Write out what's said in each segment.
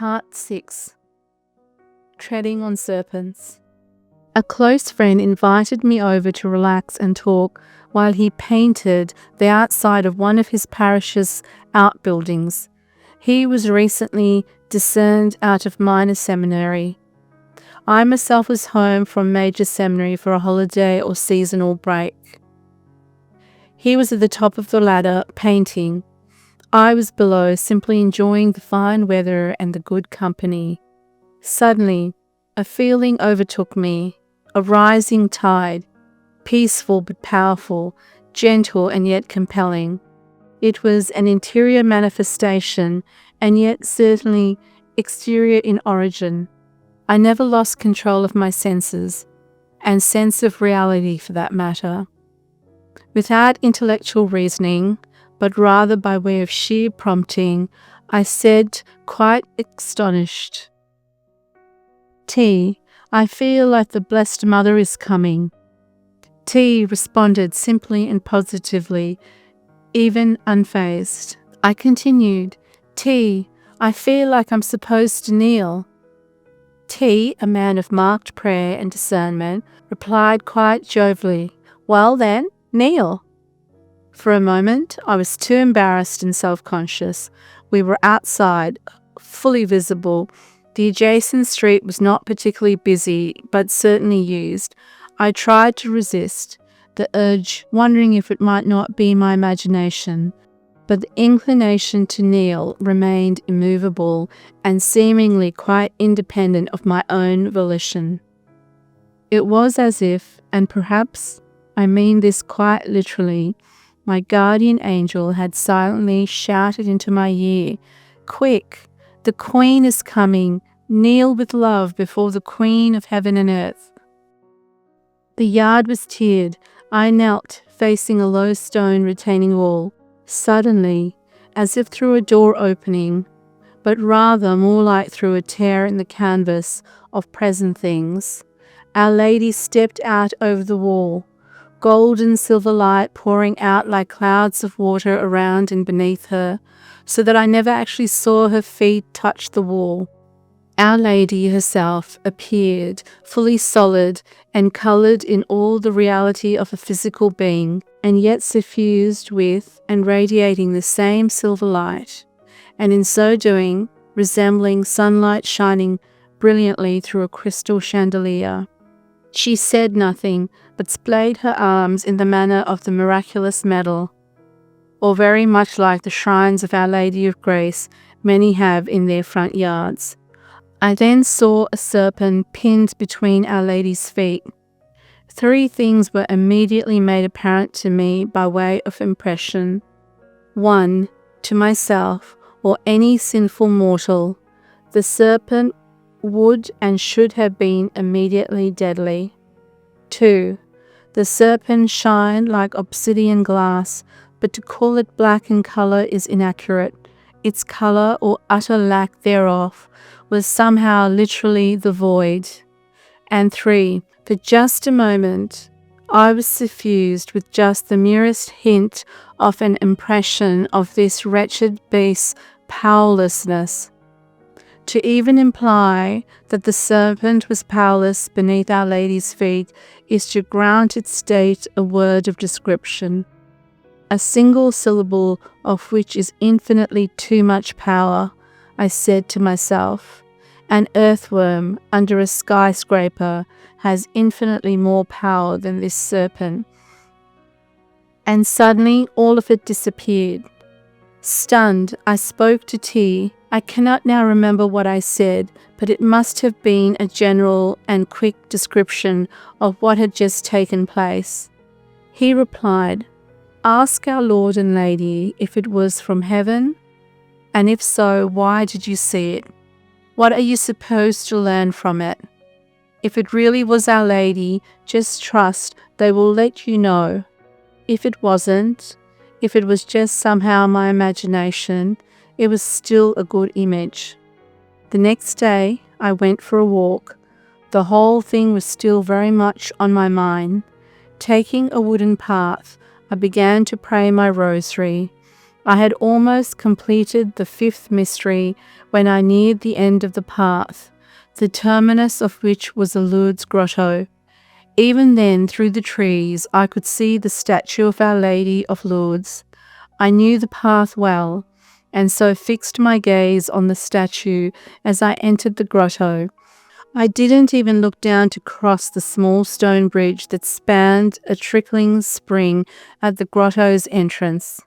Part 6. Treading on Serpents. A close friend invited me over to relax and talk while he painted the outside of one of his parish's outbuildings. He was recently discerned out of minor seminary. I myself was home from major seminary for a holiday or seasonal break. He was at the top of the ladder painting. I was below, simply enjoying the fine weather and the good company. Suddenly, a feeling overtook me, a rising tide, peaceful but powerful, gentle and yet compelling. It was an interior manifestation, and yet certainly exterior in origin. I never lost control of my senses, and sense of reality for that matter. Without intellectual reasoning, but rather by way of sheer prompting, I said, quite astonished, "T, I feel like the Blessed Mother is coming." T responded simply and positively, even unfazed. I continued, "T, I feel like I'm supposed to kneel." T, a man of marked prayer and discernment, replied quite jovially, "Well then, kneel." For a moment, I was too embarrassed and self-conscious. We were outside, fully visible. The adjacent street was not particularly busy, but certainly used. I tried to resist the urge, wondering if it might not be my imagination, but the inclination to kneel remained immovable and seemingly quite independent of my own volition. It was as if, and perhaps I mean this quite literally, my guardian angel had silently shouted into my ear, "Quick, the Queen is coming, kneel with love before the Queen of heaven and earth." The yard was tiered. I knelt, facing a low stone retaining wall. Suddenly, as if through a door opening, but rather more like through a tear in the canvas of present things, Our Lady stepped out over the wall, golden silver light pouring out like clouds of water around and beneath her, so that I never actually saw her feet touch the wall. Our Lady herself appeared, fully solid and coloured in all the reality of a physical being, and yet suffused with and radiating the same silver light, and in so doing, resembling sunlight shining brilliantly through a crystal chandelier. She said nothing, but splayed her arms in the manner of the miraculous medal, or very much like the shrines of Our Lady of Grace many have in their front yards. I then saw a serpent pinned between Our Lady's feet. 3 things were immediately made apparent to me by way of impression. 1. To myself, or any sinful mortal, the serpent would and should have been immediately deadly. 2. The serpent shined like obsidian glass, but to call it black in colour is inaccurate. Its colour, or utter lack thereof, was somehow literally the void. And 3. For just a moment, I was suffused with just the merest hint of an impression of this wretched beast's powerlessness. To even imply that the serpent was powerless beneath Our Lady's feet is to grant its state a word of description, a single syllable of which is infinitely too much power. I said to myself, an earthworm under a skyscraper has infinitely more power than this serpent. And suddenly all of it disappeared. Stunned, I spoke to T. I cannot now remember what I said, but it must have been a general and quick description of what had just taken place. He replied, "Ask our Lord and Lady if it was from heaven, and if so, why did you see it? What are you supposed to learn from it? If it really was Our Lady, just trust they will let you know. If it wasn't, if it was just somehow my imagination, it was still a good image." The next day, I went for a walk. The whole thing was still very much on my mind. Taking a wooden path, I began to pray my rosary. I had almost completed the fifth mystery when I neared the end of the path, the terminus of which was a Lourdes grotto. Even then, through the trees, I could see the statue of Our Lady of Lourdes. I knew the path well, and so fixed my gaze on the statue as I entered the grotto. I didn't even look down to cross the small stone bridge that spanned a trickling spring at the grotto's entrance.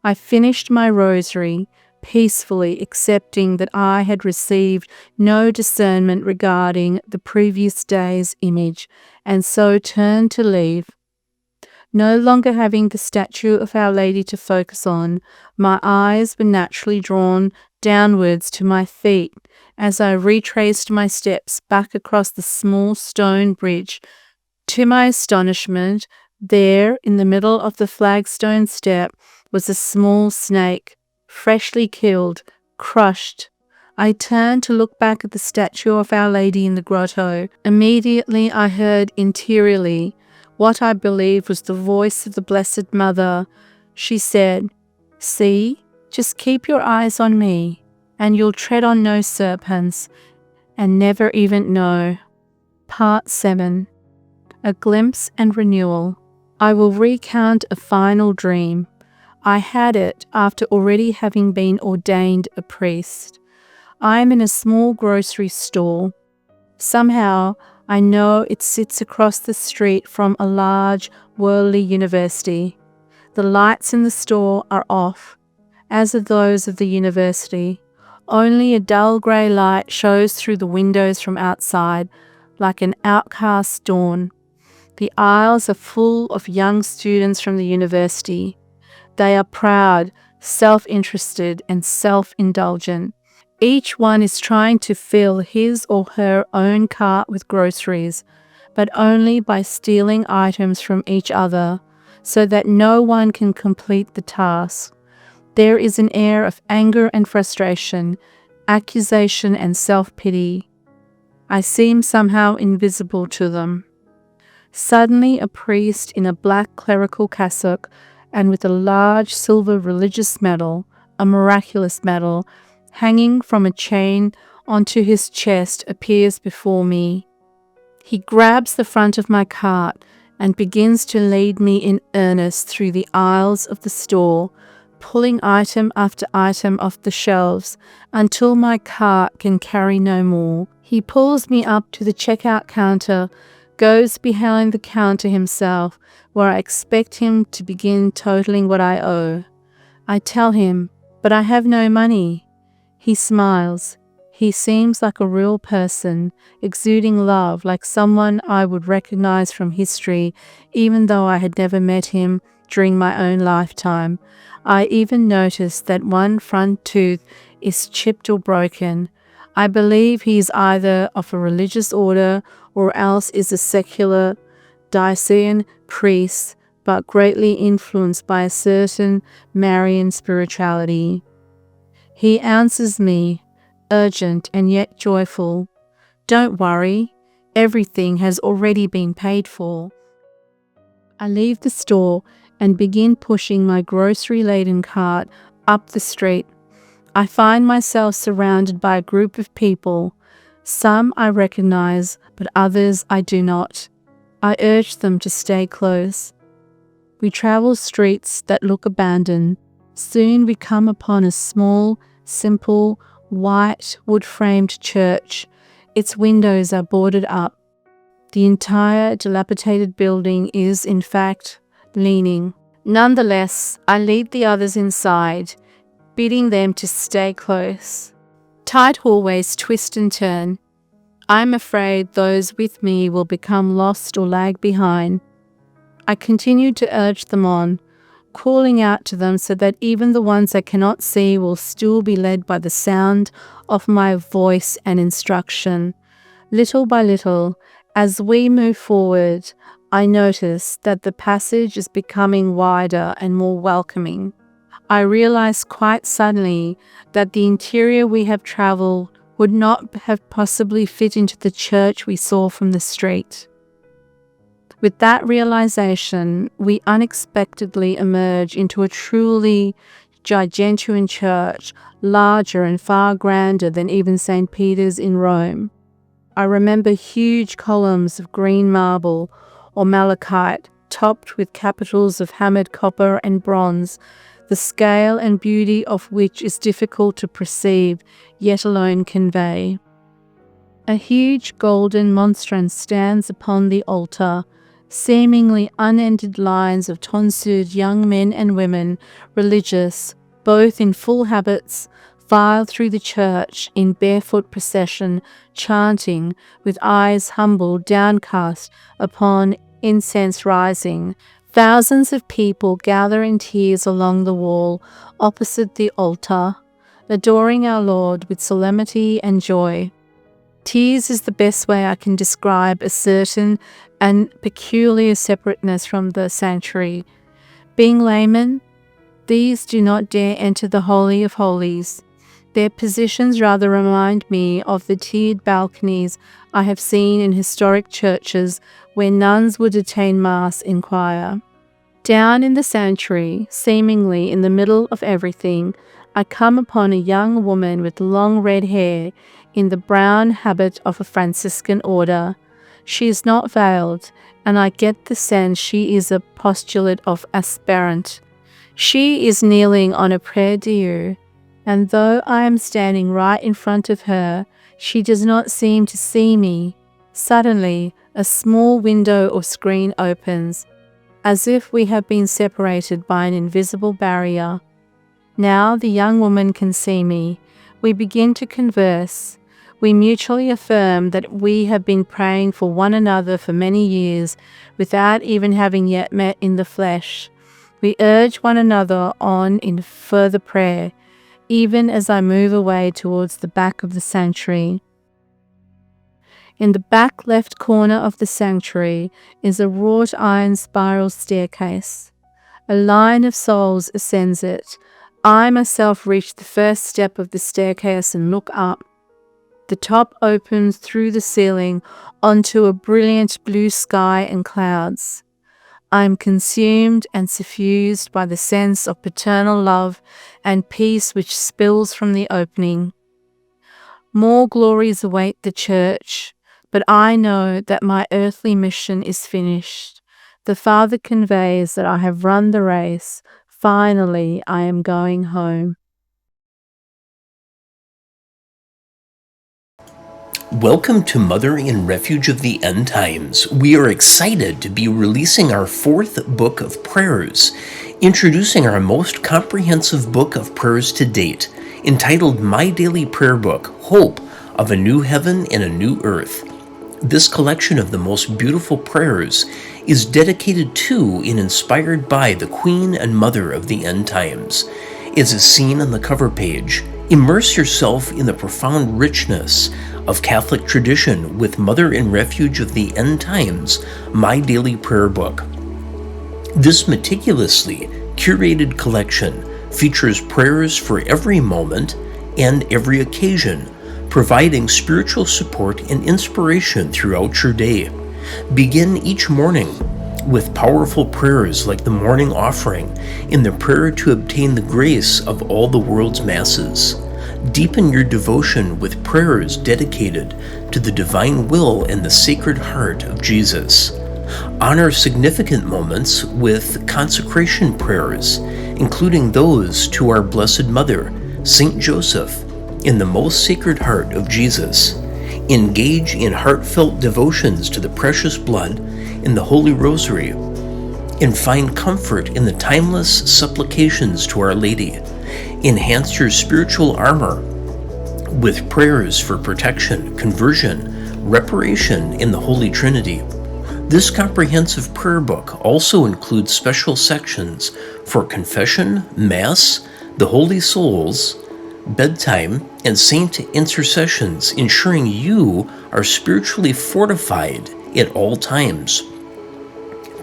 I finished my rosary, peacefully accepting that I had received no discernment regarding the previous day's image, and so turned to leave. No longer having the statue of Our Lady to focus on, my eyes were naturally drawn downwards to my feet as I retraced my steps back across the small stone bridge. To my astonishment, there, in the middle of the flagstone step, was a small snake, freshly killed, crushed. I turned to look back at the statue of Our Lady in the grotto. Immediately I heard interiorly what I believed was the voice of the Blessed Mother. She said, "See, just keep your eyes on me, and you'll tread on no serpents, and never even know." Part 7. A Glimpse and Renewal. I will recount a final dream. I had it after already having been ordained a priest. I am in a small grocery store. Somehow, I know it sits across the street from a large, worldly university. The lights in the store are off, as are those of the university. Only a dull grey light shows through the windows from outside, like an outcast dawn. The aisles are full of young students from the university. They are proud, self-interested, and self-indulgent. Each one is trying to fill his or her own cart with groceries, but only by stealing items from each other, so that no one can complete the task. There is an air of anger and frustration, accusation and self-pity. I seem somehow invisible to them. Suddenly, a priest in a black clerical cassock and with a large silver religious medal, a miraculous medal, hanging from a chain onto his chest, appears before me. He grabs the front of my cart and begins to lead me in earnest through the aisles of the store, pulling item after item off the shelves until my cart can carry no more. He pulls me up to the checkout counter, goes behind the counter himself, where I expect him to begin totaling what I owe. I tell him, "But I have no money." He smiles. He seems like a real person, exuding love, like someone I would recognize from history, even though I had never met him during my own lifetime. I even notice that one front tooth is chipped or broken. I believe he is either of a religious order or else is a secular Diocesan priest, but greatly influenced by a certain Marian spirituality. He answers me, urgent and yet joyful. "Don't worry, everything has already been paid for." I leave the store and begin pushing my grocery-laden cart up the street. I find myself surrounded by a group of people. Some I recognize, but others I do not. I urge them to stay close. We travel streets that look abandoned. Soon we come upon a small, simple, white, wood-framed church. Its windows are boarded up. The entire dilapidated building is, in fact, leaning. Nonetheless, I lead the others inside, bidding them to stay close. Tight hallways twist and turn. I'm afraid those with me will become lost or lag behind. I continue to urge them on, calling out to them so that even the ones I cannot see will still be led by the sound of my voice and instruction. Little by little, as we move forward, I notice that the passage is becoming wider and more welcoming. I realize quite suddenly that the interior we have traveled would not have possibly fit into the church we saw from the street. With that realization, we unexpectedly emerge into a truly gigantuan church, larger and far grander than even St. Peter's in Rome. I remember huge columns of green marble or malachite, topped with capitals of hammered copper and bronze, the scale and beauty of which is difficult to perceive, yet alone convey. A huge golden monstrance stands upon the altar. Seemingly unended lines of tonsured young men and women, religious, both in full habits, file through the church in barefoot procession, chanting, with eyes humbled, downcast upon incense rising. Thousands of people gather in tears along the wall opposite the altar, adoring our Lord with solemnity and joy. Tears is the best way I can describe a certain and peculiar separateness from the sanctuary. Being laymen, these do not dare enter the Holy of Holies. Their positions rather remind me of the tiered balconies I have seen in historic churches where nuns would attend Mass in choir. Down in the sanctuary, seemingly in the middle of everything, I come upon a young woman with long red hair in the brown habit of a Franciscan order. She is not veiled, and I get the sense she is a postulate of aspirant. She is kneeling on a prie-dieu, and though I am standing right in front of her, she does not seem to see me. Suddenly, a small window or screen opens, as if we have been separated by an invisible barrier. Now the young woman can see me. We begin to converse. We mutually affirm that we have been praying for one another for many years without even having yet met in the flesh. We urge one another on in further prayer, even as I move away towards the back of the sanctuary. In the back left corner of the sanctuary is a wrought iron spiral staircase. A line of souls ascends it. I myself reach the first step of the staircase and look up. The top opens through the ceiling onto a brilliant blue sky and clouds. I am consumed and suffused by the sense of paternal love and peace which spills from the opening. More glories await the church, but I know that my earthly mission is finished. The Father conveys that I have run the race. Finally, I am going home. Welcome to Mother in Refuge of the End Times. We are excited to be releasing our 4th book of prayers, introducing our most comprehensive book of prayers to date, entitled My Daily Prayer Book, Hope of a New Heaven and a New Earth. This collection of the most beautiful prayers is dedicated to and inspired by the Queen and Mother of the End Times. As is seen on the cover page, immerse yourself in the profound richness of Catholic tradition with Mother in Refuge of the End Times, My Daily Prayer Book. This meticulously curated collection features prayers for every moment and every occasion, providing spiritual support and inspiration throughout your day. Begin each morning with powerful prayers like the morning offering in the prayer to obtain the grace of all the world's masses. Deepen your devotion with prayers dedicated to the divine will and the Sacred Heart of Jesus. Honor significant moments with consecration prayers, including those to our Blessed Mother, Saint Joseph, in the most Sacred Heart of Jesus. Engage in heartfelt devotions to the precious blood in the Holy Rosary, and find comfort in the timeless supplications to Our Lady. Enhance your spiritual armor with prayers for protection, conversion, reparation in the Holy Trinity. This comprehensive prayer book also includes special sections for confession, Mass, the Holy Souls, bedtime, and saint intercessions, ensuring you are spiritually fortified at all times.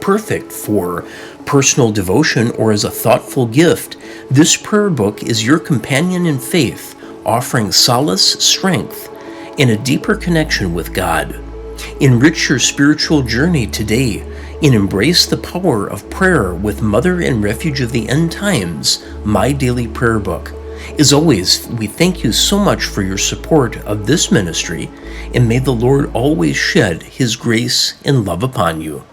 Perfect for personal devotion or as a thoughtful gift, this prayer book is your companion in faith, offering solace, strength, and a deeper connection with God. Enrich your spiritual journey today and embrace the power of prayer with Mother and Refuge of the End Times, my daily prayer book. As always, we thank you so much for your support of this ministry, and may the Lord always shed His grace and love upon you.